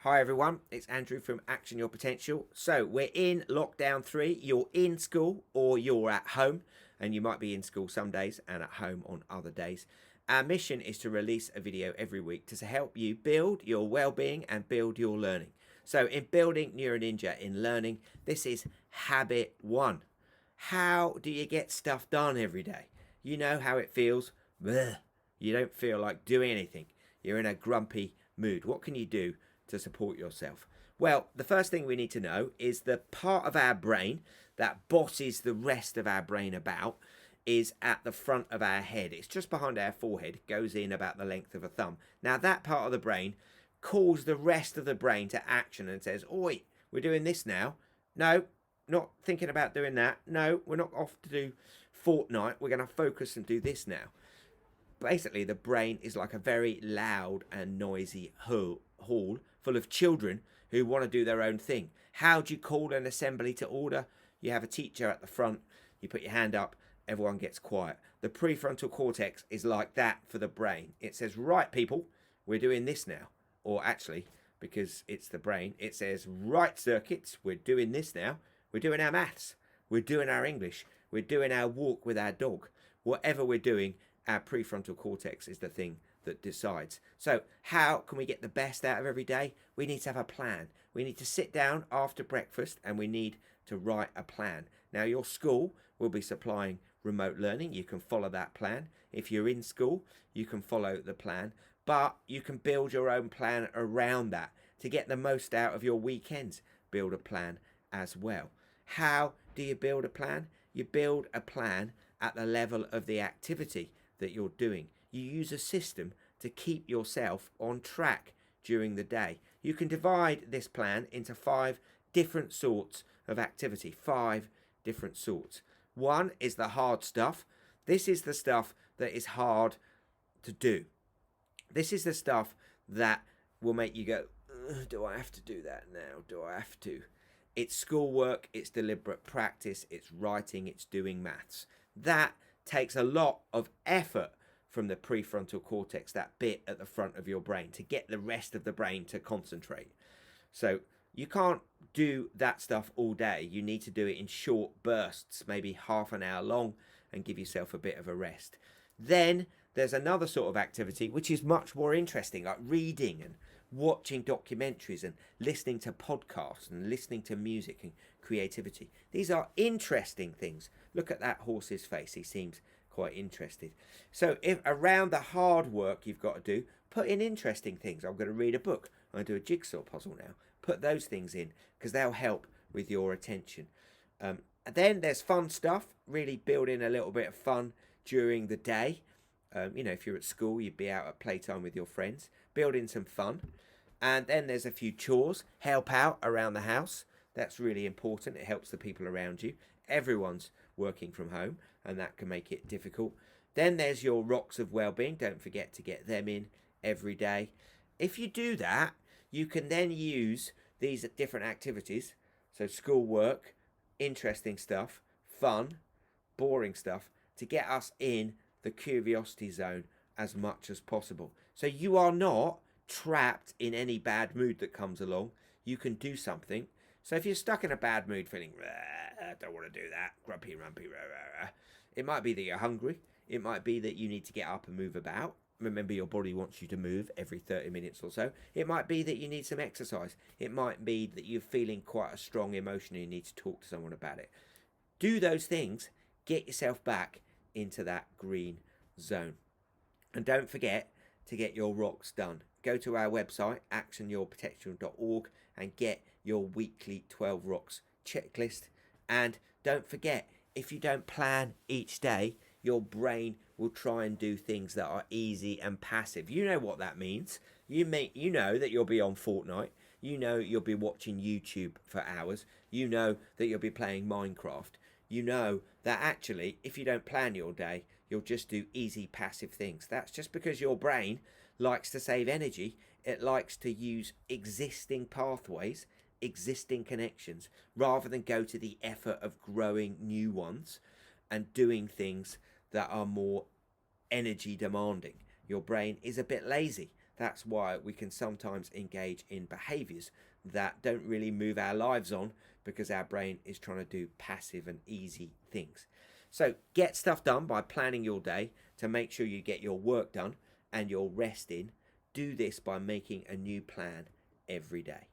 Hi everyone, it's Andrew from Action Your Potential. So we're in lockdown 3. You're in school or you're at home, and you might be in school some days and at home on other days. Our mission is to release a video every week to help you build your well-being and build your learning. So in building Neuro Ninja in learning, this is habit 1. How do you get stuff done every day? You know how it feels. Bleh. You don't feel like doing anything. You're in a grumpy mood. What can you do to support yourself? Well, the first thing we need to know is the part of our brain that bosses the rest of our brain about is at the front of our head. It's just behind our forehead, goes in about the length of a thumb. Now that part of the brain calls the rest of the brain to action and says, oi, we're doing this now. No, not thinking about doing that. No, we're not off to do Fortnite. We're going to focus and do this now. Basically, the brain is like a very loud and noisy hall full of children who want to do their own thing. How do you call an assembly to order? You have a teacher at the front, you put your hand up, everyone gets quiet. The prefrontal cortex is like that for the brain. It says, right people, we're doing this now. Or actually, because it's the brain, it says, right circuits, we're doing this now. We're doing our maths, we're doing our English, we're doing our walk with our dog. Whatever we're doing, our prefrontal cortex is the thing that decides. So how can we get the best out of every day? We need to have a plan. We need to sit down after breakfast and we need to write a plan. Now your school will be supplying remote learning. You can follow that plan. If you're in school, you can follow the plan, but you can build your own plan around that to get the most out of your weekends. Build a plan as well. How do you build a plan? You build a plan at the level of the activity that you're doing. You use a system to keep yourself on track during the day. You can divide this plan into 5 different sorts of activity. 5 different sorts. One is the hard stuff. This is the stuff that is hard to do. This is the stuff that will make you go, do I have to do that now? Do I have to? It's schoolwork, it's deliberate practice, it's writing, it's doing maths. That takes a lot of effort from the prefrontal cortex, that bit at the front of your brain, to get the rest of the brain to concentrate. So you can't do that stuff all day. You need to do it in short bursts, maybe half an hour long, and give yourself a bit of a rest. Then there's another sort of activity which is much more interesting, like reading and watching documentaries and listening to podcasts and listening to music and creativity. These are interesting things. Look at that horse's face. He seems quite interested. So if around the hard work you've got to do, put in interesting things. I'm going to read a book. I'm going to do a jigsaw puzzle now. Put those things in because they'll help with your attention. And then there's fun stuff. Really build in a little bit of fun during the day. If you're at school, you'd be out at playtime with your friends. Build in some fun. And then there's a few chores. Help out around the house. That's really important. It helps the people around you. Everyone's working from home, and that can make it difficult. Then there's your rocks of well-being. Don't forget to get them in every day. If you do that, you can then use these different activities. So schoolwork, interesting stuff, fun, boring stuff, to get us in the curiosity zone as much as possible. So you are not trapped in any bad mood that comes along. You can do something. So if you're stuck in a bad mood feeling, I don't want to do that, grumpy, rumpy, it might be that you're hungry. It might be that you need to get up and move about. Remember, your body wants you to move every 30 minutes or so. It might be that you need some exercise. It might be that you're feeling quite a strong emotion and you need to talk to someone about it. Do those things. Get yourself back into that green zone. And don't forget to get your rocks done. Go to our website, actionyourprotectionorg, and get your weekly 12 rocks checklist. And don't forget, if you don't plan each day, your brain will try and do things that are easy and passive. You know what that means. You know that you'll be on Fortnite. You know you'll be watching YouTube for hours. You know that you'll be playing Minecraft. You know that actually, if you don't plan your day, you'll just do easy passive things. That's just because your brain likes to save energy. It likes to use existing pathways, existing connections, rather than go to the effort of growing new ones and doing things that are more energy demanding. Your brain is a bit lazy. That's why we can sometimes engage in behaviors that don't really move our lives on, because our brain is trying to do passive and easy things. So get stuff done by planning your day to make sure you get your work done and your rest in. Do this by making a new plan every day.